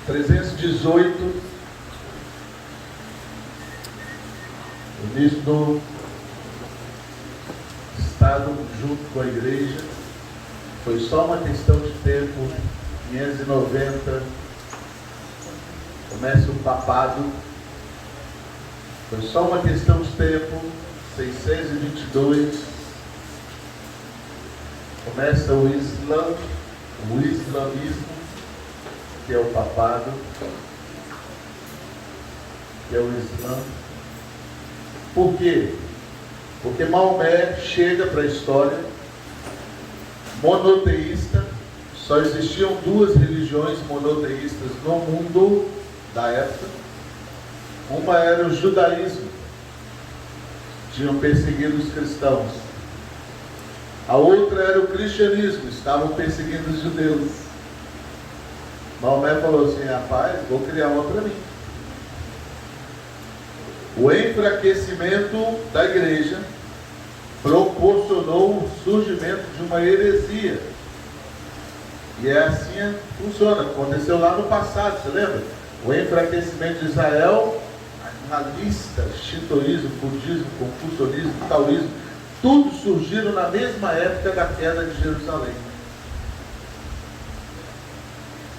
318, o ministro Estado junto com a igreja, foi só uma questão de tempo. 590 começa o papado, foi só uma questão de tempo. 622 começa o islamismo, que é o papado, que é o Islã. Por quê? Porque Maomé chega para a história monoteísta. Só existiam duas religiões monoteístas no mundo da época. Uma era o judaísmo, tinham perseguido os cristãos. A outra era o cristianismo, estavam perseguindo os judeus. Maomé falou assim: rapaz, vou criar uma para mim. O enfraquecimento da igreja proporcionou o surgimento de uma heresia. E é assim que funciona. Aconteceu lá no passado, você lembra? O enfraquecimento de Israel, animalista, shintoísmo, budismo, confucionismo, taoísmo, tudo surgiram na mesma época da queda de Jerusalém.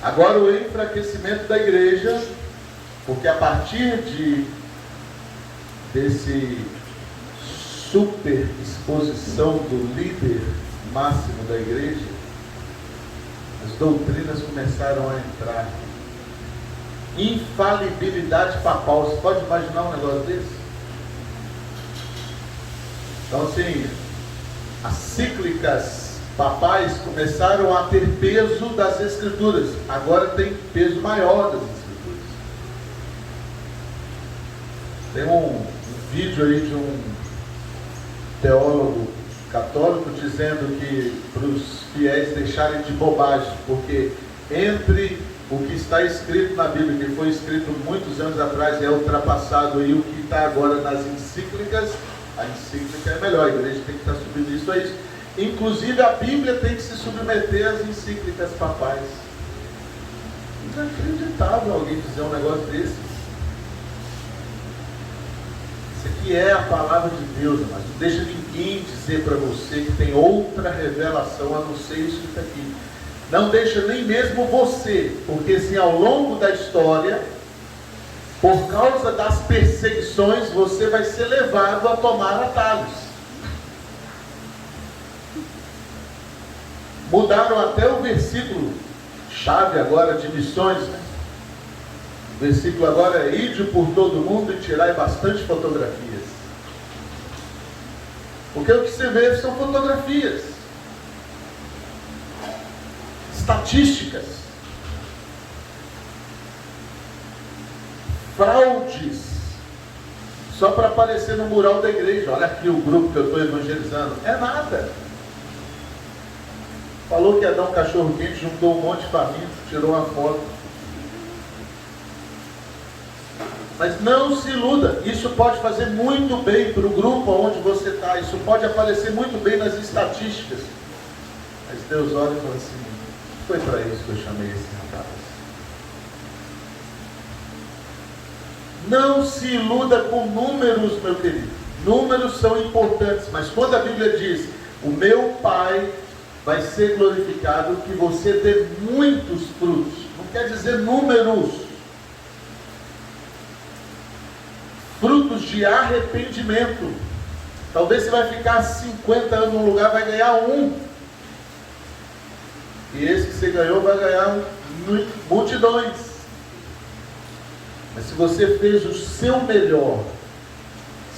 Agora o enfraquecimento da igreja, porque a partir desse super exposição do líder máximo da igreja, as doutrinas começaram a entrar. Infalibilidade papal, você pode imaginar um negócio desse? Então assim, as cíclicas papais começaram a ter peso das escrituras. Agora tem peso maior das escrituras. Tem um vídeo aí de um teólogo católico dizendo que para os fiéis deixarem de bobagem, porque entre o que está escrito na Bíblia, que foi escrito muitos anos atrás e é ultrapassado, e o que está agora nas encíclicas, a encíclica é melhor, a igreja tem que estar submissa a isso. Inclusive a Bíblia tem que se submeter às encíclicas papais. Inacreditável alguém dizer um negócio desse. Isso aqui é a palavra de Deus, mas não deixa ninguém dizer para você que tem outra revelação a não ser isso que está aqui. Não deixa nem mesmo você, porque assim, ao longo da história, por causa das perseguições, você vai ser levado a tomar atalhos. Mudaram até o versículo chave agora de missões, né? O versículo agora é: ide por todo mundo e tirai bastante fotografias. Porque o que você vê são fotografias, estatísticas, fraudes, só para aparecer no mural da igreja. Olha aqui o grupo que eu estou evangelizando. É nada. Falou que ia dar um cachorro quente, juntou um monte de faminto, tirou uma foto. Mas não se iluda, isso pode fazer muito bem para o grupo onde você está, isso pode aparecer muito bem nas estatísticas. Mas Deus olha e fala assim: foi para isso que eu chamei esse rapaz. Não se iluda com números, meu querido. Números são importantes, mas quando a Bíblia diz: o meu Pai vai ser glorificado, que você dê muitos frutos, não quer dizer números. Frutos de arrependimento. Talvez você vai ficar 50 anos num lugar, vai ganhar um. E esse que você ganhou vai ganhar multidões. Mas se você fez o seu melhor,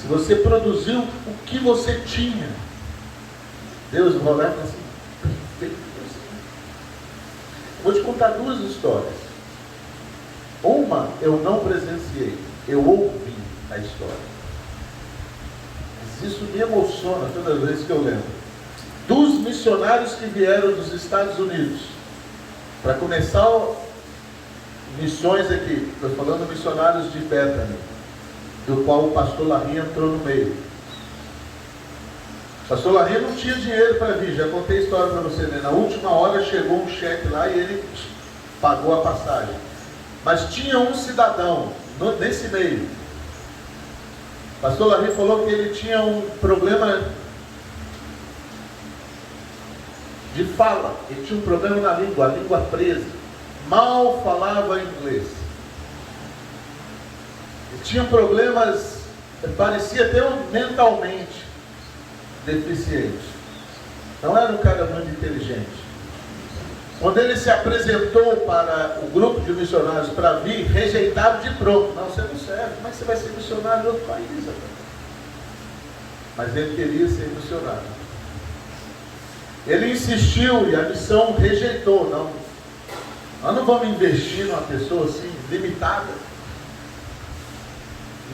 se você produziu o que você tinha, Deus vai olhar e falar assim: perfeito. Vou te contar duas histórias. Uma eu não presenciei, eu ouvi a história. Mas isso me emociona toda vez que eu lembro. Dos missionários que vieram dos Estados Unidos para começar missões aqui, estou falando missionários de Bethany, do qual o pastor Larry entrou no meio. O pastor Larry não tinha dinheiro para vir, já contei a história para você, né? Na última hora chegou um cheque lá e ele pagou a passagem. Mas tinha um cidadão nesse meio. O pastor Larry falou que ele tinha um problema de fala. Ele tinha um problema na língua, a língua presa. Mal falava inglês. Ele tinha problemas, parecia até mentalmente deficiente. Não era um cara muito inteligente. Quando ele se apresentou para o grupo de missionários para vir, rejeitado de pronto. Não, você não serve. Como é que você vai ser missionário em outro país? Mas ele queria ser missionário. Ele insistiu e a missão rejeitou. Não, nós não vamos investir numa pessoa assim, limitada.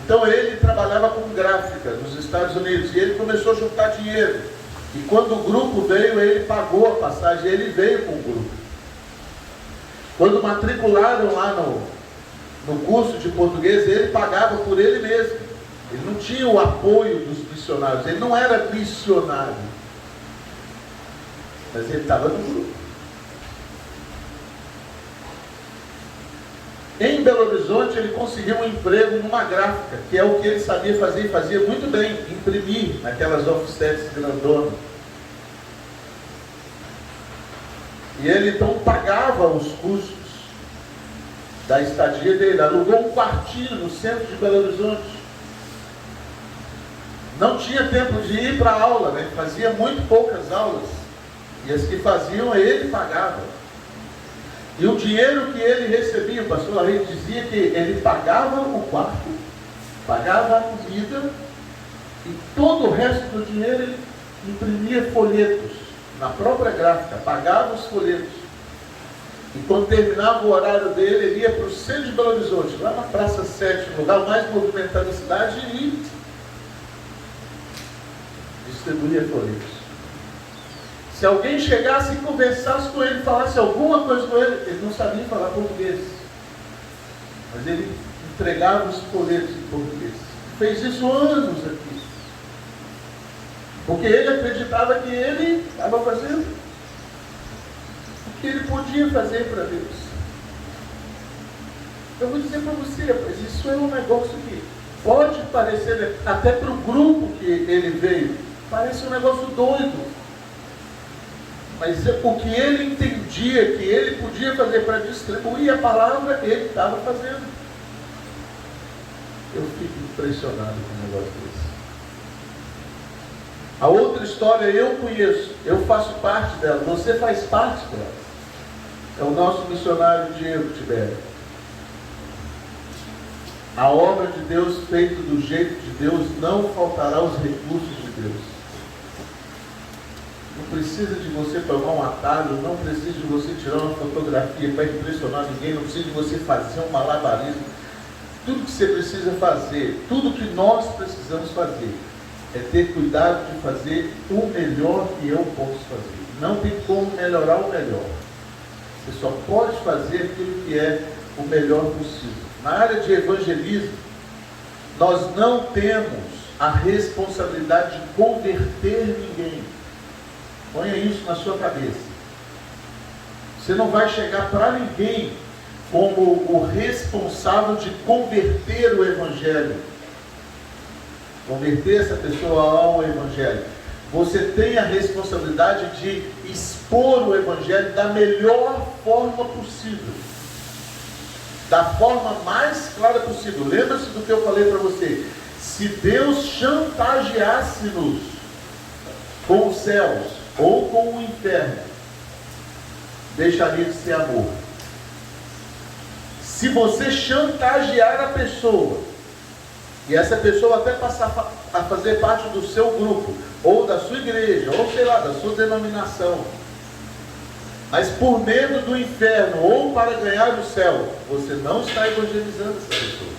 Então ele trabalhava com gráfica nos Estados Unidos. E ele começou a juntar dinheiro. E quando o grupo veio, ele pagou a passagem, ele veio com o grupo. Quando matricularam lá no curso de português, ele pagava por ele mesmo. Ele não tinha o apoio dos missionários, ele não era missionário. Mas ele estava no grupo. Em Belo Horizonte, ele conseguiu um emprego numa gráfica, que é o que ele sabia fazer e fazia muito bem, imprimir naquelas offsets grandonas. E ele então pagava os custos da estadia dele, alugou um quartinho no centro de Belo Horizonte. Não tinha tempo de ir para a aula, né? Fazia muito poucas aulas. E as que faziam, ele pagava. E o dinheiro que ele recebia, o pastor Larry dizia que ele pagava o quarto, pagava a comida, e todo o resto do dinheiro ele imprimia folhetos na própria gráfica, pagava os folhetos. E quando terminava o horário dele, ele ia para o centro de Belo Horizonte, lá na Praça 7, o lugar mais movimentado da cidade, e distribuía folhetos. Se alguém chegasse e conversasse com ele, falasse alguma coisa com ele, ele não sabia falar português. Mas ele entregava os folhetos em português. Fez isso anos aqui. Porque ele acreditava que ele estava fazendo o que ele podia fazer para Deus. Eu vou dizer para você, mas isso é um negócio que pode parecer, até para o grupo que ele veio, parece um negócio doido. Mas o que ele entendia que ele podia fazer para distribuir a palavra, ele estava fazendo. Eu fico impressionado com um negócio desse. A outra história eu conheço, eu faço parte dela, você faz parte dela. É o nosso missionário Diego Tibério. A obra de Deus feita do jeito de Deus, não faltará os recursos de Deus. Não precisa de você tomar um atalho, não precisa de você tirar uma fotografia para impressionar ninguém, não precisa de você fazer um malabarismo. Tudo que você precisa fazer, tudo que nós precisamos fazer, é ter cuidado de fazer o melhor que eu posso fazer. Não tem como melhorar o melhor. Você só pode fazer aquilo que é o melhor possível. Na área de evangelismo, nós não temos a responsabilidade de converter ninguém. Ponha isso na sua cabeça. Você não vai chegar para ninguém como o responsável de converter o Evangelho. Converter essa pessoa ao Evangelho. Você tem a responsabilidade de expor o Evangelho da melhor forma possível. Da forma mais clara possível. Lembra-se do que eu falei para você. Se Deus chantageasse-nos com os céus ou com o inferno, deixaria de ser amor. Se você chantagear a pessoa, e essa pessoa até passar a fazer parte do seu grupo, ou da sua igreja, ou sei lá, da sua denominação, mas por medo do inferno, ou para ganhar o céu, você não está evangelizando essa pessoa.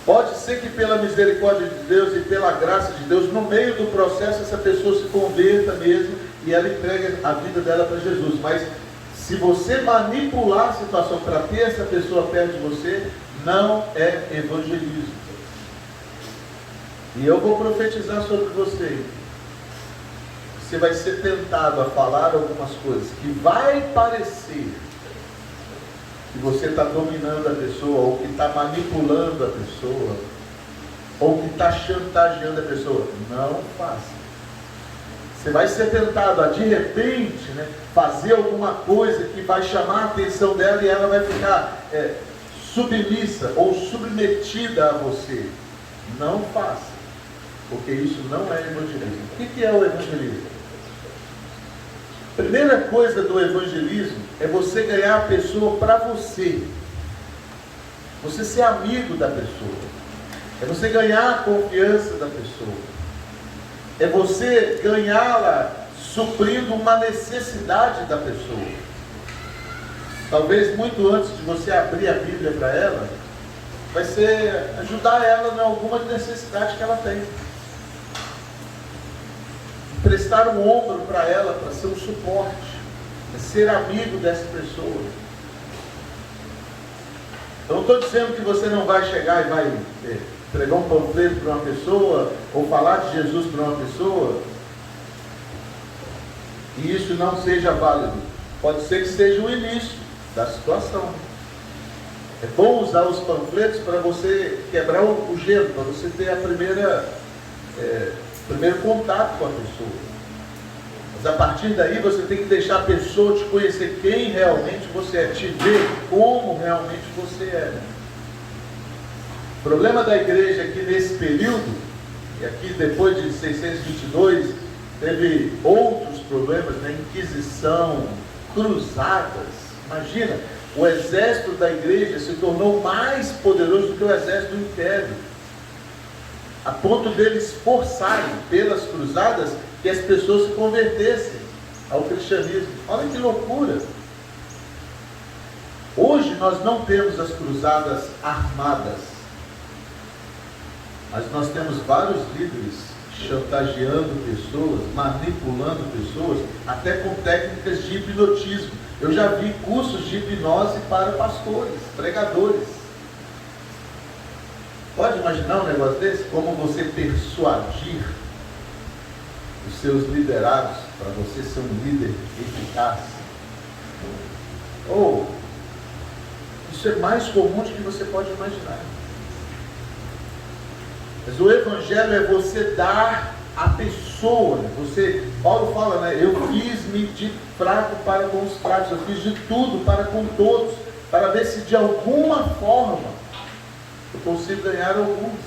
Pode ser que pela misericórdia de Deus e pela graça de Deus, no meio do processo, essa pessoa se converta mesmo e ela entrega a vida dela para Jesus. Mas se você manipular a situação para ter essa pessoa perto de você, não é evangelismo. E eu vou profetizar sobre você. você vai ser tentado a falar algumas coisas que vai parecer que você está dominando a pessoa, ou que está manipulando a pessoa, ou que está chantageando a pessoa. Não faça. Você vai ser tentado a, de repente, fazer alguma coisa que vai chamar a atenção dela e ela vai ficar submissa ou submetida a você. Não faça, porque isso não é evangelismo. O que é o evangelismo? Primeira coisa do evangelismo é você ganhar a pessoa para você. Você ser amigo da pessoa. É você ganhar a confiança da pessoa. É você ganhá-la suprindo uma necessidade da pessoa. Talvez muito antes de você abrir a Bíblia para ela, vai ser ajudar ela em alguma necessidade que ela tem. Prestar um ombro para ela, para ser um suporte, ser amigo dessa pessoa. Eu não estou dizendo que você não vai chegar e vai pregar um panfleto para uma pessoa, ou falar de Jesus para uma pessoa, e isso não seja válido. Pode ser que seja o início da situação. É bom usar os panfletos para você quebrar o gelo, para você ter a primeiro contato com a pessoa. Mas a partir daí você tem que deixar a pessoa te conhecer quem realmente você é, te ver como realmente você é. O problema da igreja aqui nesse período, e aqui depois de 622, teve outros problemas, Inquisição, cruzadas. Imagina, o exército da igreja se tornou mais poderoso do que o exército do império, a ponto deles forçarem pelas cruzadas que as pessoas se convertessem ao cristianismo. Olha que loucura! Hoje nós não temos as cruzadas armadas, mas nós temos vários líderes chantageando pessoas, manipulando pessoas, até com técnicas de hipnotismo. Eu já vi cursos de hipnose para pastores, pregadores. Pode imaginar um negócio desse? Como você persuadir os seus liderados para você ser um líder eficaz? Isso é mais comum do que você pode imaginar. Mas o evangelho é você dar a pessoa. Paulo fala, eu fiz-me de fraco para com os fracos, eu fiz de tudo para com todos, para ver se de alguma forma eu consigo ganhar alguns.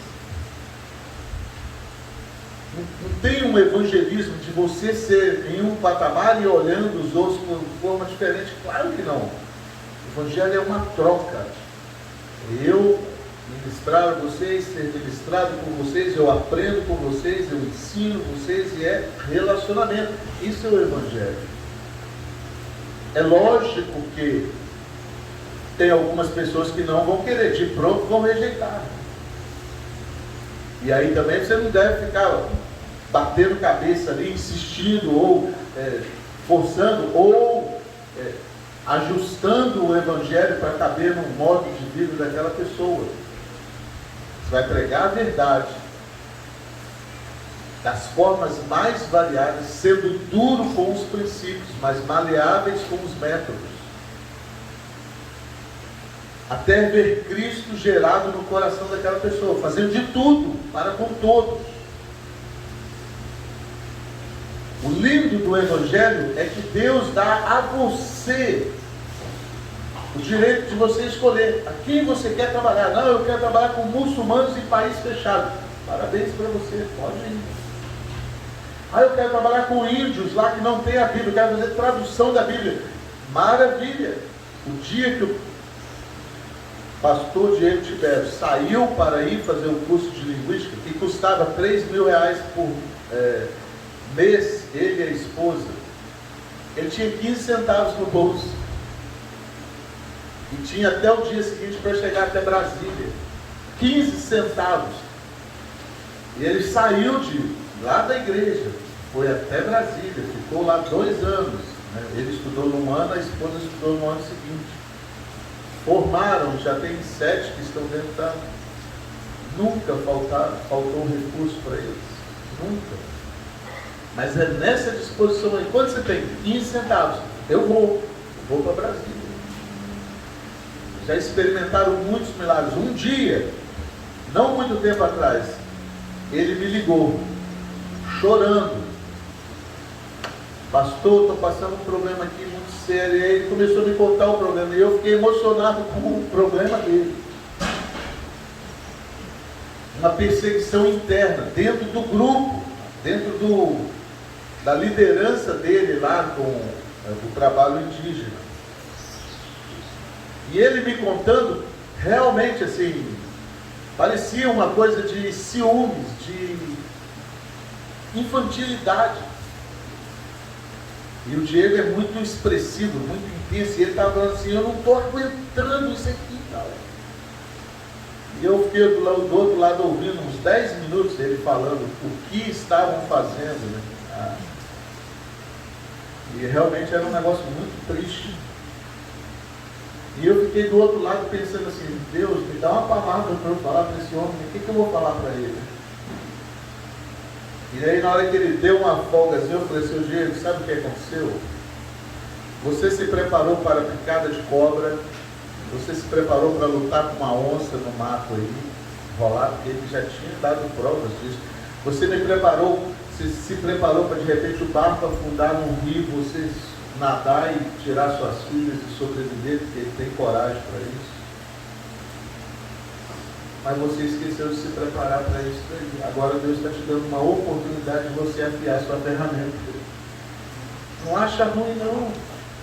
Não tem um evangelismo de você ser em um patamar e olhando os outros de forma diferente. Claro que não. O evangelho é uma troca. Eu ministrar a vocês, ser ministrado por vocês, eu aprendo com vocês, eu ensino vocês, e é relacionamento. Isso é o evangelho. É lógico que tem algumas pessoas que não vão querer, de pronto vão rejeitar. E aí também você não deve ficar batendo cabeça ali, insistindo, ou forçando, ou ajustando o evangelho para caber no modo de vida daquela pessoa. Você vai pregar a verdade das formas mais variadas, sendo duro com os princípios, mas maleáveis com os métodos, até ver Cristo gerado no coração daquela pessoa, fazendo de tudo para com todos. O lindo do evangelho é que Deus dá a você o direito de você escolher a quem você quer trabalhar. Não, eu quero trabalhar com muçulmanos em país fechado. Parabéns para você, pode ir. Eu quero trabalhar com índios lá que não tem a Bíblia, eu quero fazer tradução da Bíblia. Maravilha! O dia que o pastor Diego Tibério saiu para ir fazer um curso de linguística, que custava R$3.000 por mês, ele e a esposa, ele tinha 15 centavos no bolso. E tinha até o dia seguinte para chegar até Brasília. 15 centavos. E ele saiu lá da igreja, foi até Brasília, ficou lá 2 anos. Ele estudou num ano, a esposa estudou no ano seguinte. Formaram, já tem 7 que estão dentro da... Nunca faltou recurso para eles. Nunca. Mas é nessa disposição aí. Quando você tem 15 centavos, eu vou para Brasília. Já experimentaram muitos milagres. Um dia, não muito tempo atrás, ele me ligou, chorando. Pastor, estou passando um problema aqui muito sério. E aí ele começou a me contar o problema. E eu fiquei emocionado com o problema dele. Uma perseguição interna, dentro do grupo, dentro da liderança dele lá com o trabalho indígena. E ele me contando, realmente assim, parecia uma coisa de ciúmes, de infantilidade. E o Diego é muito expressivo, muito intenso, e ele estava falando assim, eu não estou aguentando isso aqui, cara. E eu fiquei do outro lado ouvindo uns 10 minutos ele falando o que estavam fazendo, né? E realmente era um negócio muito triste. E eu fiquei do outro lado pensando assim, Deus, me dá uma palavra para eu falar para esse homem, o que eu vou falar para ele? E aí na hora que ele deu uma folgazinha, eu falei assim, Diego, sabe o que aconteceu? Você se preparou para a picada de cobra, você se preparou para lutar com uma onça no mato aí, rolar, porque ele já tinha dado provas disso. Você se preparou para de repente o barco afundar num rio, você nadar e tirar suas filhas e sobreviver, porque ele tem coragem para isso. Mas você esqueceu de se preparar para isso daí. Agora Deus está te dando uma oportunidade de você afiar sua ferramenta. Não acha ruim não.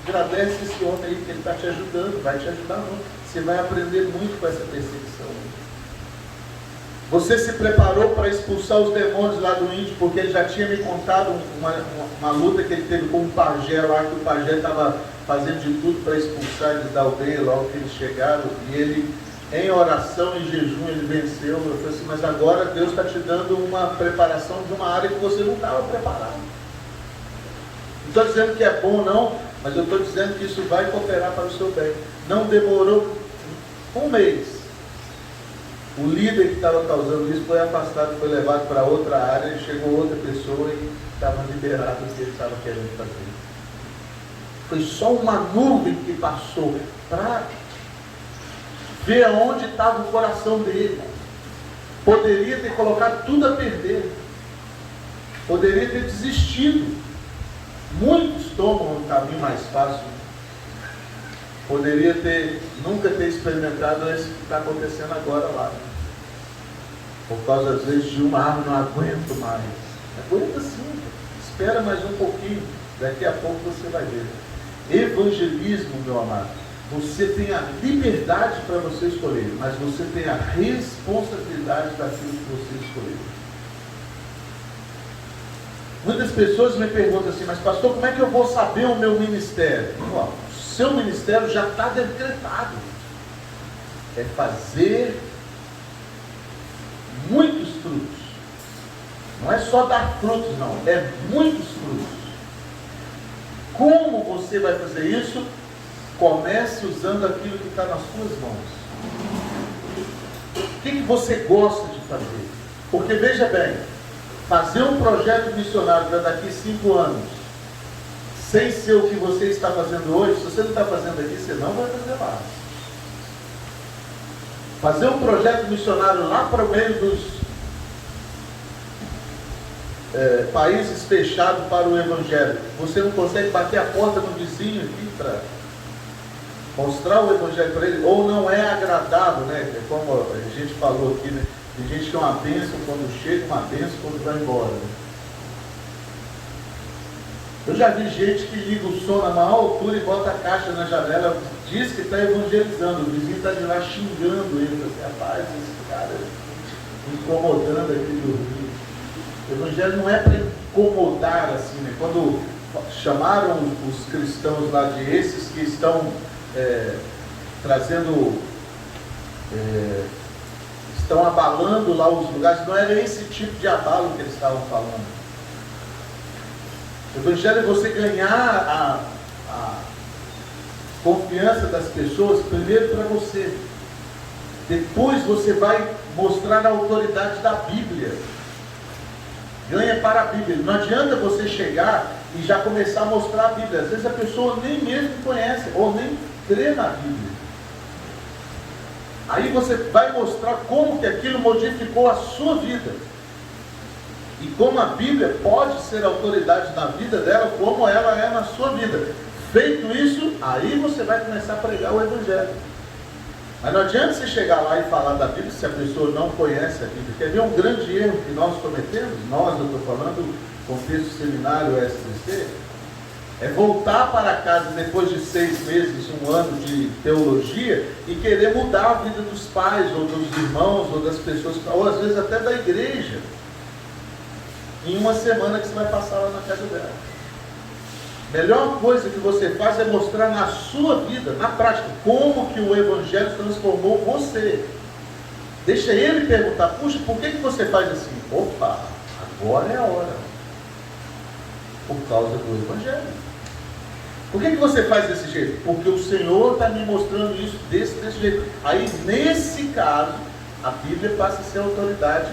Agradece esse homem aí que ele está te ajudando. Vai te ajudar não. Você vai aprender muito com essa perseguição. Você se preparou para expulsar os demônios lá do índio, porque ele já tinha me contado uma luta que ele teve com um pajé lá, que o pajé estava fazendo de tudo para expulsar eles da aldeia logo que eles chegaram, e ele, em oração e jejum, ele venceu. Eu falei assim, mas agora Deus está te dando uma preparação de uma área que você não estava preparado. Não estou dizendo que é bom não, mas eu estou dizendo que isso vai cooperar para o seu bem. Não demorou um mês. O líder que estava causando isso foi afastado, foi levado para outra área, e chegou outra pessoa e estava liberado do que ele estava querendo fazer. Foi só uma nuvem que passou para ver aonde estava o coração dele. Poderia ter colocado tudo a perder. Poderia ter desistido. Muitos tomam um caminho mais fácil. Poderia nunca ter experimentado isso que está acontecendo agora lá. Por causa, às vezes, de uma não aguento mais. Aguenta sim. Espera mais um pouquinho. Daqui a pouco você vai ver. Evangelismo, meu amado. Você tem a liberdade para você escolher, mas você tem a responsabilidade daquilo que você escolheu. Muitas pessoas me perguntam assim, mas pastor, como é que eu vou saber o meu ministério? O seu ministério já está decretado. É fazer muitos frutos. Não é só dar frutos, não. É muitos frutos. Como você vai fazer isso? Comece usando aquilo que está nas suas mãos. O que você gosta de fazer? Porque veja bem, fazer um projeto missionário para daqui 5 anos, sem ser o que você está fazendo hoje, se você não está fazendo aqui, você não vai fazer lá. Fazer um projeto missionário lá para o meio dos países fechados para o Evangelho, você não consegue bater a porta do vizinho aqui para mostrar o Evangelho para ele, ou não é agradável, né? Como a gente falou aqui, né? Tem gente que é uma bênção quando chega, uma bênção quando vai embora. Né? Eu já vi gente que liga o som na maior altura e bota a caixa na janela, diz que está evangelizando, o vizinho está de lá xingando ele, assim, rapaz, esse cara me incomodando aqui dormindo. O evangelho não é para incomodar assim, né? Quando chamaram os cristãos lá de esses que estão trazendo, estão abalando lá os lugares, não era esse tipo de abalo que eles estavam falando. O evangelho é você ganhar a confiança das pessoas, primeiro para você. Depois você vai mostrar a autoridade da Bíblia. ganha para a Bíblia. Não adianta você chegar e já começar a mostrar a Bíblia. Às vezes a pessoa nem mesmo conhece, ou nem crê na Bíblia. Aí você vai mostrar como que aquilo modificou a sua vida. E como a Bíblia pode ser autoridade na vida dela, como ela é na sua vida. Feito isso, aí você vai começar a pregar o Evangelho. Mas não adianta você chegar lá e falar da Bíblia se a pessoa não conhece a Bíblia. Quer ver um grande erro que nós cometemos? Nós, eu estou falando, contexto seminário SBC, é voltar para casa depois de 6 meses, 1 ano de teologia, e querer mudar a vida dos pais, ou dos irmãos, ou das pessoas, ou às vezes até da igreja, em uma semana que você vai passar lá na casa dela. Melhor coisa que você faz é mostrar na sua vida, na prática, como que o Evangelho transformou você. Deixa ele perguntar, puxa, por que você faz assim? Opa, agora é a hora. Por causa do Evangelho. Por que você faz desse jeito? Porque o Senhor está me mostrando isso desse jeito. Aí, nesse caso, a Bíblia passa a ser autoridade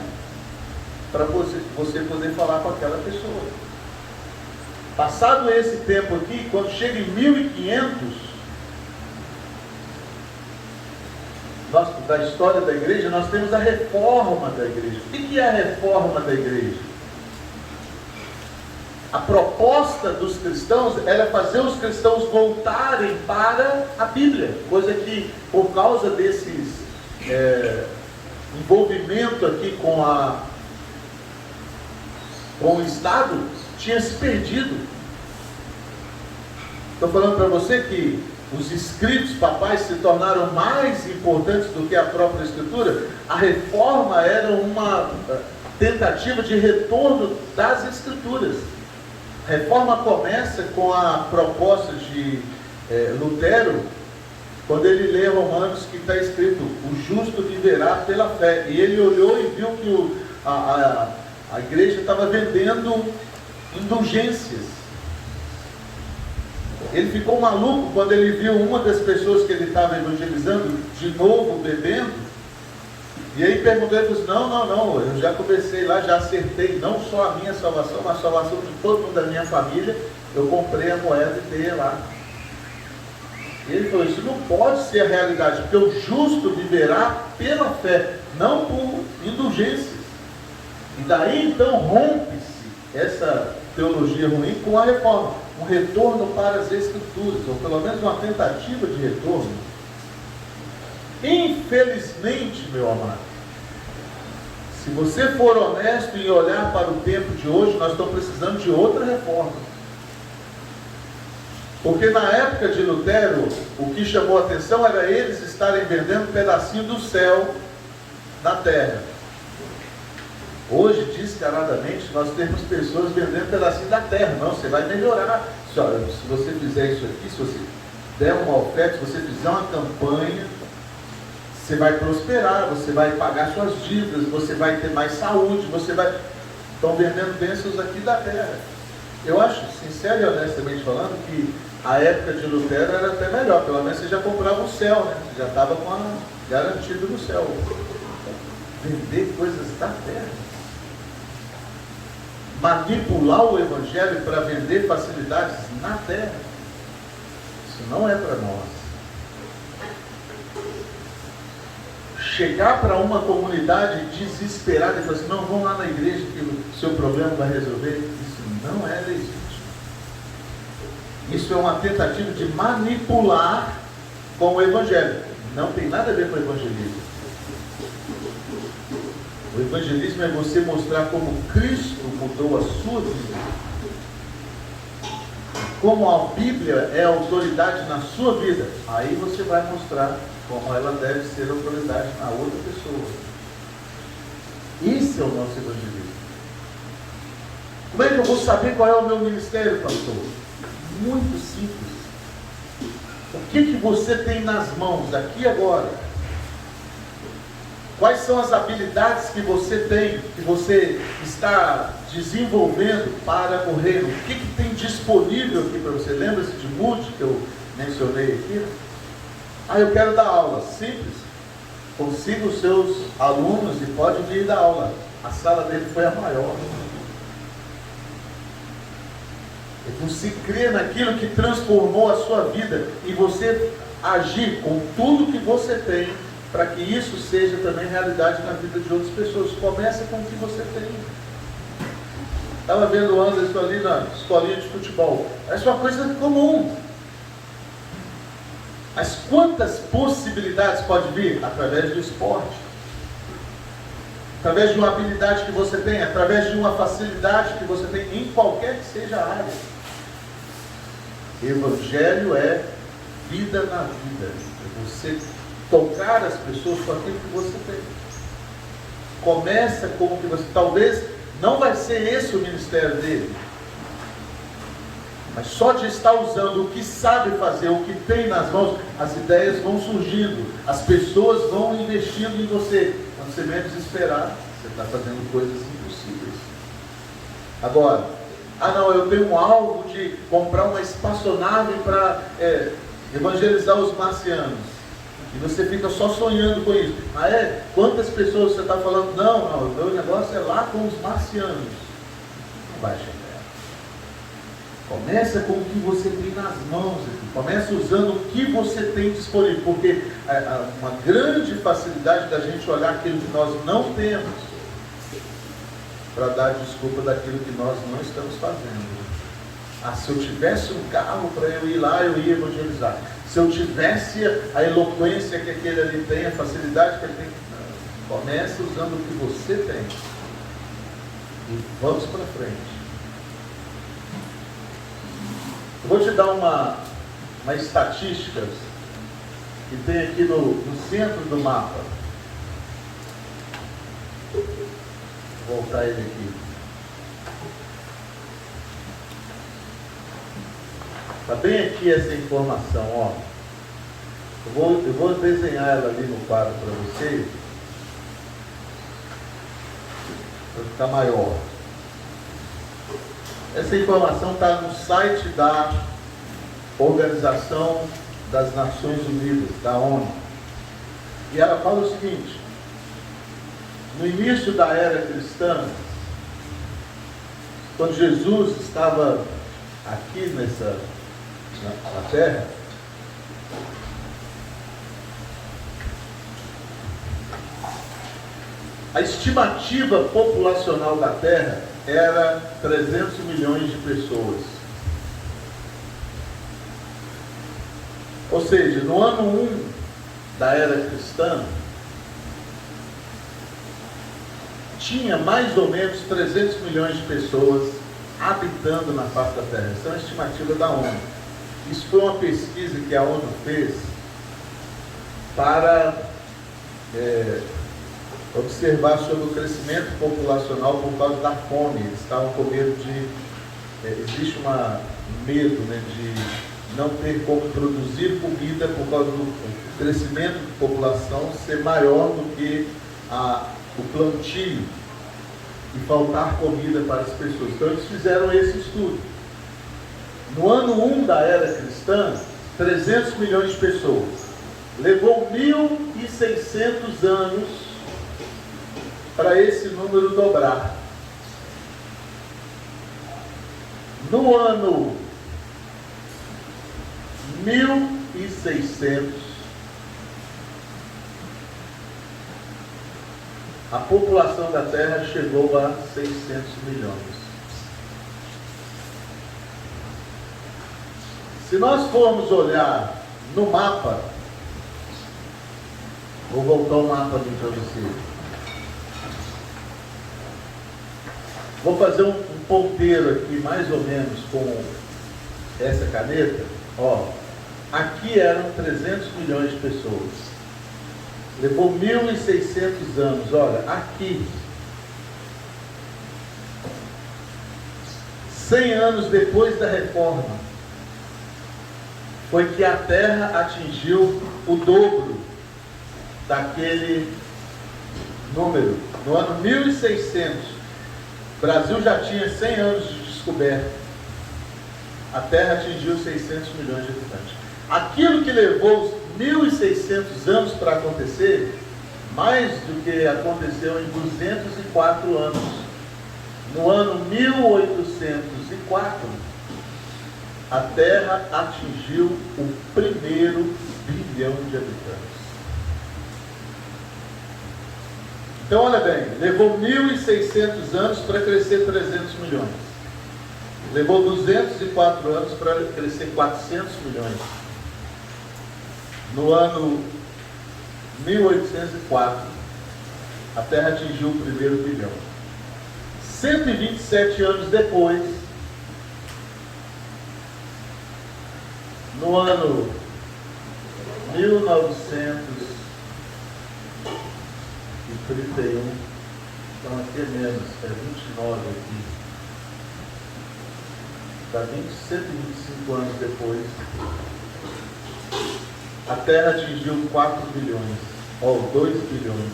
para você poder falar com aquela pessoa. Passado esse tempo aqui, quando chega em 1500, da história da igreja, nós temos a reforma da igreja. O que é a reforma da igreja? A proposta dos cristãos era fazer os cristãos voltarem para a Bíblia, coisa que, por causa desses envolvimento aqui com o Estado, tinha se perdido. Estou falando para você que os escritos papais se tornaram mais importantes do que a própria Escritura. A reforma era uma tentativa de retorno das Escrituras. A reforma começa com a proposta de Lutero, quando ele lê Romanos, que está escrito: o justo viverá pela fé. E ele olhou e viu que a igreja estava vendendo indulgências. Ele ficou maluco quando ele viu uma das pessoas que ele estava evangelizando de novo bebendo. E aí perguntou, ele disse: não, eu já comecei lá, já acertei não só a minha salvação, mas a salvação de todo mundo da minha família. Eu comprei a moeda e dei lá. E ele falou: isso não pode ser a realidade, porque o justo viverá pela fé, não por indulgências. E daí então rompe-se essa teologia ruim com a reforma, um retorno para as Escrituras, ou pelo menos uma tentativa de retorno. Infelizmente, meu amado, se você for honesto em olhar para o tempo de hoje, nós estamos precisando de outra reforma. Porque na época de Lutero, o que chamou a atenção era eles estarem vendendo um pedacinho do céu na terra. Hoje, descaradamente, nós temos pessoas vendendo um pedacinho da terra. Não, você vai melhorar. Se você fizer isso aqui, se você der uma oferta, se você fizer uma campanha, você vai prosperar, você vai pagar suas dívidas, você vai ter mais saúde, Estão vendendo bênçãos aqui da terra. Eu acho, sincero e honestamente falando, que a época de Lutero era até melhor. Pelo menos você já comprava o céu, né? Você já estava garantido no céu. Vender coisas da terra. Manipular o Evangelho para vender facilidades na terra. Isso não é para nós. Chegar para uma comunidade desesperada e falar assim: não, vão lá na igreja que o seu problema vai resolver. Isso não é legítimo. Isso é uma tentativa de manipular com o Evangelho. Não tem nada a ver com o evangelismo. O evangelismo é você mostrar como Cristo mudou a sua vida. Como a Bíblia é autoridade na sua vida. Aí você vai mostrar como ela deve ser autoridade na outra pessoa. Esse é o nosso evangelismo. Como é que eu vou saber qual é o meu ministério, pastor? Muito simples. O que você tem nas mãos aqui agora? Quais são as habilidades que você tem, que você está desenvolvendo para o reino? O que tem disponível aqui para você? Lembra-se de Moody, que eu mencionei aqui? Eu quero dar aula. Simples. Consiga os seus alunos e pode vir dar aula. A sala dele foi a maior. Você crer naquilo que transformou a sua vida e você agir com tudo que você tem para que isso seja também realidade na vida de outras pessoas. Começa com o que você tem. Estava vendo o Anderson ali na escolinha de futebol. Essa é uma coisa comum. Mas quantas possibilidades pode vir? Através do esporte. Através de uma habilidade que você tem, através de uma facilidade que você tem em qualquer que seja a área. Evangelho é vida na vida. É você tocar as pessoas com aquilo que você tem. Começa com o que você... Talvez não vai ser esse o ministério dele. Mas só de estar usando o que sabe fazer, o que tem nas mãos, as ideias vão surgindo. As pessoas vão investindo em você. Quando você menos esperar, você está fazendo coisas impossíveis. Agora, não, eu tenho um alvo de comprar uma espaçonave para evangelizar os marcianos. E você fica só sonhando com isso. Quantas pessoas você está falando? Não, o meu negócio é lá com os marcianos. Não vai chegar. Começa com o que você tem nas mãos. Começa usando o que você tem disponível. Porque uma grande facilidade da gente olhar aquilo que nós não temos para dar desculpa daquilo que nós não estamos fazendo. Se eu tivesse um carro para eu ir lá, eu ia evangelizar. Se eu tivesse a eloquência que aquele ali tem, a facilidade que ele tem. Não. Comece usando o que você tem. E vamos para frente. Eu vou te dar uma estatística que tem aqui no centro do mapa. Vou voltar ele aqui. Está bem aqui essa informação, ó. Eu vou desenhar ela ali no quadro para vocês. Para ficar maior. Essa informação está no site da Organização das Nações Unidas, da ONU. E ela fala o seguinte: no início da era cristã, quando Jesus estava aqui na Terra, a estimativa populacional da Terra era 300 milhões de pessoas. Ou seja, no ano 1 da era cristã, tinha mais ou menos 300 milhões de pessoas habitando na face da Terra. Essa é uma estimativa da ONU. Isso foi uma pesquisa que a ONU fez para observar sobre o crescimento populacional por causa da fome. Eles estavam com medo existe um medo, de não ter como produzir comida por causa do crescimento da população ser maior do que o plantio e faltar comida para as pessoas. Então eles fizeram esse estudo. No ano 1 da era cristã, 300 milhões de pessoas. Levou 1.600 anos para esse número dobrar. No ano 1600, a população da Terra chegou a 600 milhões. Se nós formos olhar no mapa, vou voltar o mapa ali para você. Vou fazer um ponteiro aqui, mais ou menos, com essa caneta. Aqui eram 300 milhões de pessoas. Levou 1.600 anos. Olha, aqui, 100 anos depois da reforma, foi que a Terra atingiu o dobro daquele número. No ano 1600, o Brasil já tinha 100 anos de descoberta. A Terra atingiu 600 milhões de habitantes. Aquilo que levou 1.600 anos para acontecer, mais do que aconteceu em 204 anos. No ano 1804, a Terra atingiu o primeiro bilhão de habitantes. Então, olha bem, levou 1.600 anos para crescer 300 milhões. Levou 204 anos para crescer 400 milhões. No ano 1804, a Terra atingiu o primeiro bilhão. 127 anos depois, no ano 1931, então aqui é menos, é 29 aqui. Está 125 anos depois, a Terra atingiu 4 bilhões, ou 2 bilhões.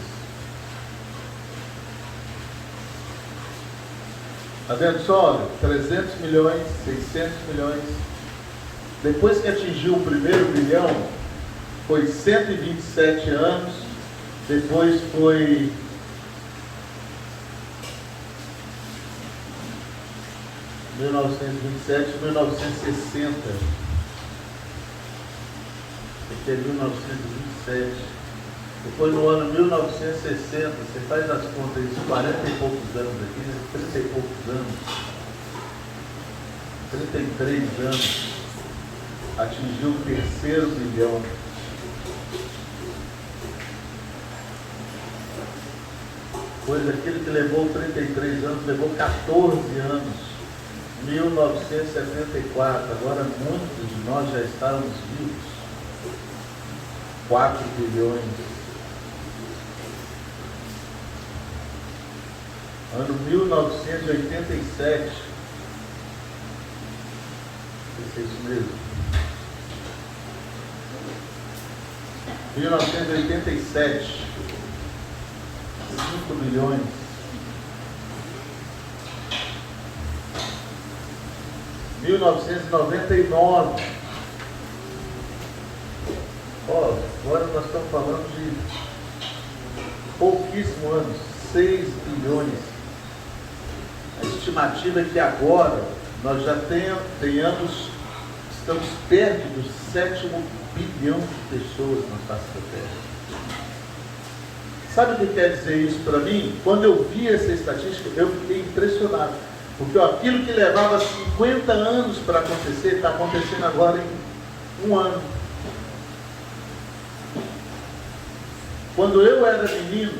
Está vendo só? Olha, 300 milhões, 600 milhões. Depois que atingiu o primeiro bilhão, foi 127 anos. Depois foi 1927, 1960. Aqui é 1927. Depois no ano 1960, você faz as contas, 40 e poucos anos aqui, 30 e poucos anos, 33 anos, atingiu o terceiro bilhão. Pois aquilo que levou 33 anos, levou 14 anos. 1974, agora muitos de nós já estávamos vivos. 4 bilhões. Ano 1987. Não sei se é isso mesmo. 1987. 5 bilhões. 1999. Ó, agora nós estamos falando de pouquíssimos anos, 6 bilhões. A estimativa é que agora nós já estamos perto do 7º bilhão de pessoas na face da Terra. Sabe o que quer dizer isso para mim? Quando eu vi essa estatística, eu fiquei impressionado. Porque aquilo que levava 50 anos para acontecer, está acontecendo agora em um ano. Quando eu era menino,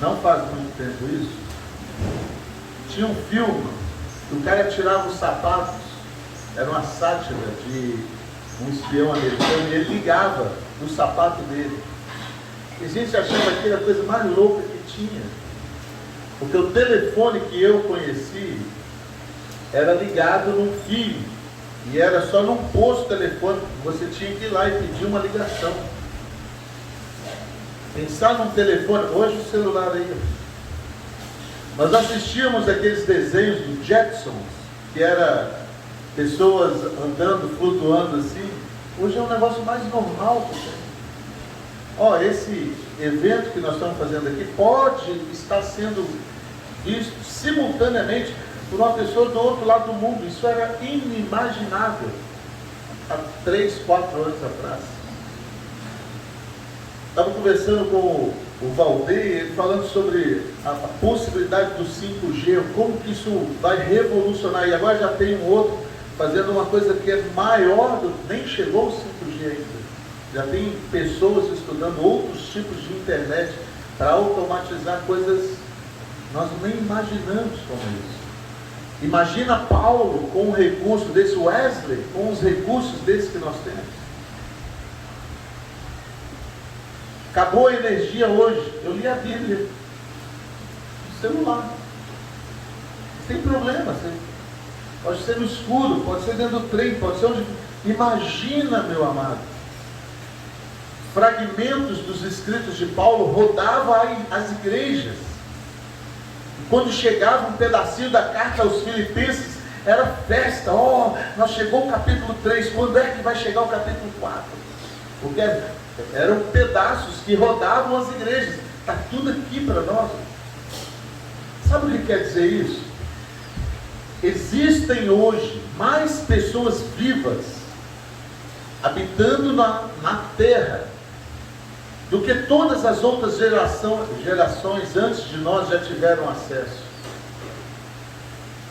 não faz muito tempo isso, tinha um filme que o cara tirava os sapatos, era uma sátira de um espião americano, e ele ligava no sapato dele. E a gente achava aquilo a coisa mais louca que tinha. Porque o telefone que eu conheci era ligado num fio. E era só num posto telefônico que você tinha que ir lá e pedir uma ligação. Pensar num telefone, hoje o celular aí. Nós assistíamos aqueles desenhos do Jetsons, que era pessoas andando, flutuando assim. Hoje é um negócio mais normal que tem. Ó, esse evento que nós estamos fazendo aqui pode estar sendo visto simultaneamente por uma pessoa do outro lado do mundo. Isso era inimaginável há 3, 4 anos atrás. Estava conversando com o Valdeir, ele falando sobre a possibilidade do 5G, como que isso vai revolucionar. E agora já tem um outro fazendo uma coisa que é maior, nem chegou o 5G ainda. Já tem pessoas estudando outros tipos de internet para automatizar coisas que nós nem imaginamos como isso. Imagina Paulo com um recurso desse, Wesley com os recursos desses que nós temos. Acabou a energia hoje. Eu li a Bíblia no celular. Não tem problema. Pode ser no escuro, pode ser dentro do trem, pode ser onde. Imagina, meu amado. Fragmentos dos escritos de Paulo rodavam as igrejas. E quando chegava um pedacinho da carta aos Filipenses, era festa. Nós chegou o capítulo 3, quando é que vai chegar o capítulo 4? Porque eram pedaços que rodavam as igrejas. Está tudo aqui para nós. Sabe o que quer dizer isso? Existem hoje mais pessoas vivas habitando na terra do que todas as outras gerações antes de nós já tiveram acesso.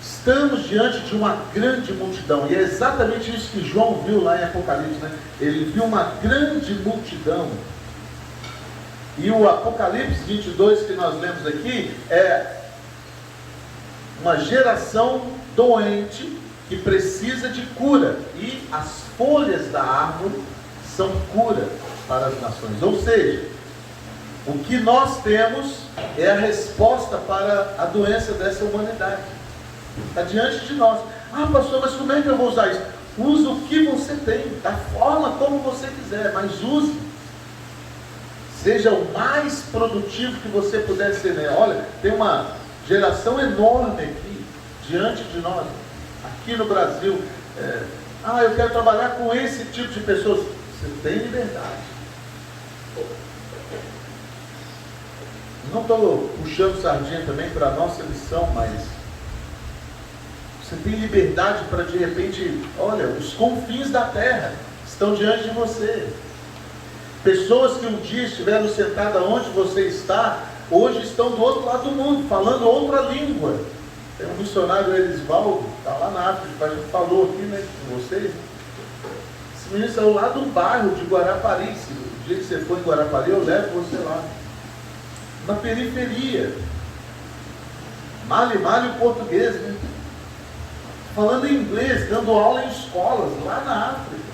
Estamos diante de uma grande multidão, e é exatamente isso que João viu lá em Apocalipse, né? Ele viu uma grande multidão. E o Apocalipse 22 que nós lemos aqui é uma geração doente que precisa de cura, e as folhas da árvore são cura para as nações. Ou seja, o que nós temos é a resposta para a doença dessa humanidade. Está diante de nós. Ah, pastor, mas como é que eu vou usar isso? Use o que você tem, da forma como você quiser, mas use. Seja o mais produtivo que você puder ser, né? Olha, tem uma geração enorme aqui, diante de nós, aqui no Brasil. Eu quero trabalhar com esse tipo de pessoas. Você tem liberdade. Não estou puxando sardinha também para a nossa lição, mas você tem liberdade para, de repente, olha, os confins da terra estão diante de você. Pessoas que um dia estiveram sentadas onde você está, hoje estão do outro lado do mundo, falando outra língua. Tem um missionário, Elisvaldo, está lá na África, a gente falou aqui, né, com vocês. Esse menino saiu lá do bairro de Guarapari. Se o dia que você for em Guarapari, eu levo você lá. Na periferia. Male o português, né? Falando inglês, dando aula em escolas, lá na África.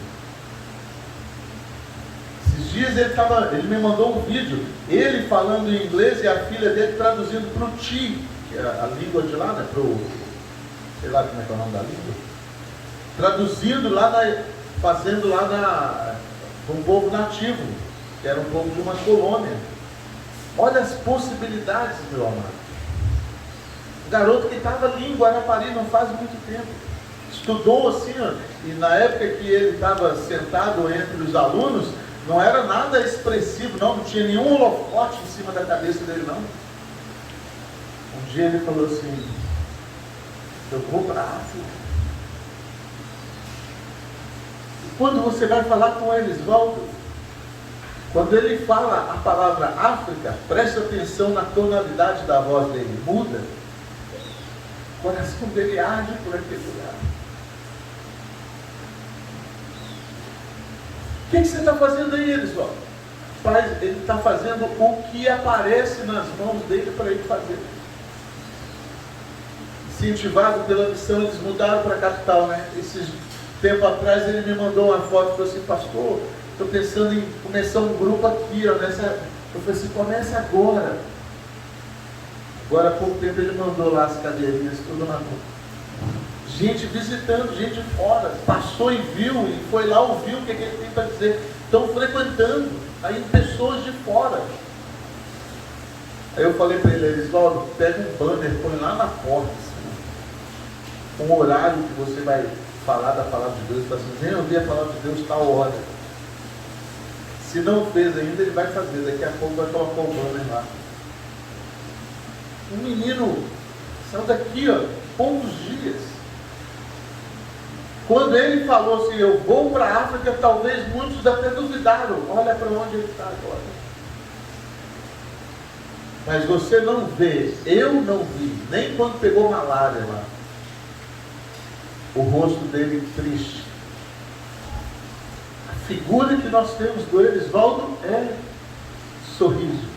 Esses dias ele me mandou um vídeo, ele falando em inglês e a filha dele traduzindo para o Ti, que é a língua de lá, né? Sei lá como é que é o nome da língua. Traduzindo lá, fazendo lá com um povo nativo, que era um povo de uma colônia. Olha as possibilidades, meu amado. Garoto que estava ali em Guarapari não faz muito tempo, estudou assim, ó, e na época que ele estava sentado entre os alunos, não era nada expressivo, não tinha nenhum holofote em cima da cabeça dele, não. Um dia ele falou assim: eu vou para a África. E quando você vai falar com eles, volta. Quando ele fala a palavra África, preste atenção na tonalidade da voz dele, muda. O coração dele arde por aquele lugar. O que você está fazendo aí, Elisvaldo? Ele está fazendo o que aparece nas mãos dele para ele fazer. Incentivado pela missão, eles mudaram para a capital, né? Esse tempo atrás ele me mandou uma foto e falou assim: pastor, estou pensando em começar um grupo aqui, ó, eu falei assim: comece agora. Agora há pouco tempo ele mandou lá as cadeirinhas, tudo na rua. Gente visitando, gente de fora, passou e viu, e foi lá ouvir o que ele tem para dizer. Estão frequentando, aí pessoas de fora. Aí eu falei para ele: Elisvaldo, pega um banner, põe lá na porta, assim, um horário que você vai falar da palavra de Deus, assim, vem ouvir a palavra de Deus tal hora. Se não fez ainda, ele vai fazer, daqui a pouco vai colocar o banner lá. Um menino saiu daqui, ó, poucos dias. Quando ele falou assim: eu vou para a África, talvez muitos até duvidaram. Olha para onde ele está agora. Mas você não vê, eu não vi, nem quando pegou malária lá, o rosto dele triste. A figura que nós temos do Elisvaldo é sorriso.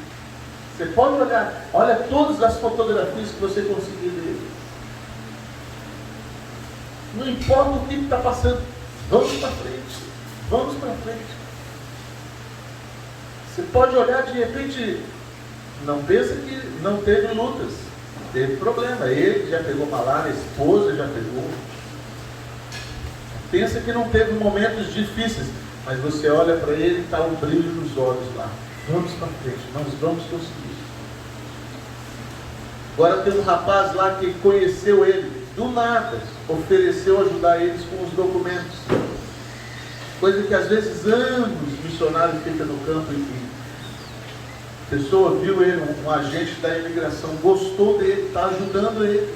Você pode olhar, olha todas as fotografias que você conseguir dele. Não importa o que está passando, vamos para frente, vamos para frente. Você pode olhar, de repente, não pensa que não teve lutas, teve problema. Ele já pegou malária, a esposa já pegou. Pensa que não teve momentos difíceis, mas você olha para ele e está um brilho nos olhos lá. Vamos para frente, nós vamos conseguir. Agora tem um rapaz lá que conheceu ele, do nada, ofereceu ajudar eles com os documentos. Coisa que às vezes anos missionários ficam no campo e a pessoa viu ele, um agente da imigração, gostou dele, está ajudando ele.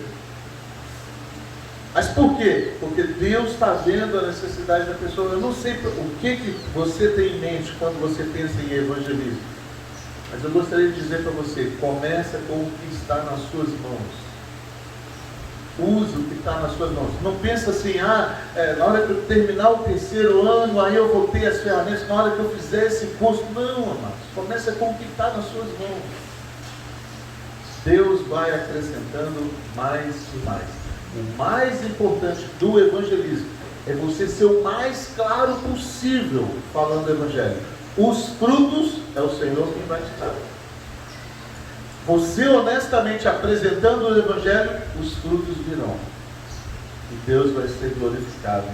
Mas por quê? Porque Deus está vendo a necessidade da pessoa. Eu não sei o que você tem em mente quando você pensa em evangelismo, mas eu gostaria de dizer para você: começa com o que está nas suas mãos. Use o que está nas suas mãos. Não pensa assim, na hora que eu terminar o terceiro ano, aí eu vou ter as ferramentas, na hora que eu fizer esse curso. Não, amados. Começa com o que está nas suas mãos. Deus vai acrescentando mais e mais. O mais importante do evangelismo é você ser o mais claro possível falando do evangelho. Os frutos é o Senhor quem vai te dar. Você honestamente apresentando o evangelho, os frutos virão. E Deus vai ser glorificado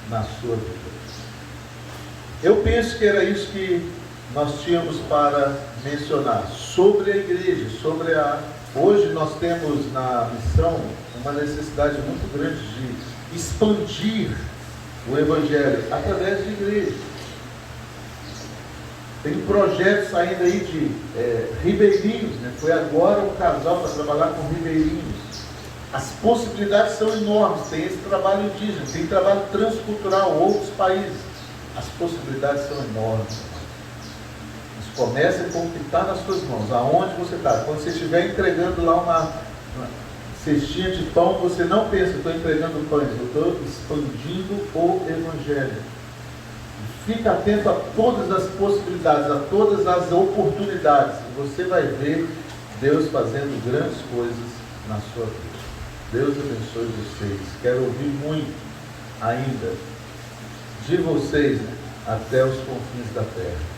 na sua vida. Eu penso que era isso que nós tínhamos para mencionar sobre a igreja, Hoje nós temos na missão uma necessidade muito grande de expandir o evangelho através de igreja. Tem projetos saindo aí de ribeirinhos, né? Foi agora um casal para trabalhar com ribeirinhos. As possibilidades são enormes. Tem esse trabalho indígena, tem trabalho transcultural, outros países. As possibilidades são enormes. Comece com o que está nas suas mãos, aonde você está. Quando você estiver entregando lá uma cestinha de pão, você não pensa, estou entregando pães, eu estou expandindo o evangelho. Fica atento a todas as possibilidades, a todas as oportunidades. E você vai ver Deus fazendo grandes coisas na sua vida. Deus abençoe vocês. Quero ouvir muito ainda de vocês, né, até os confins da terra.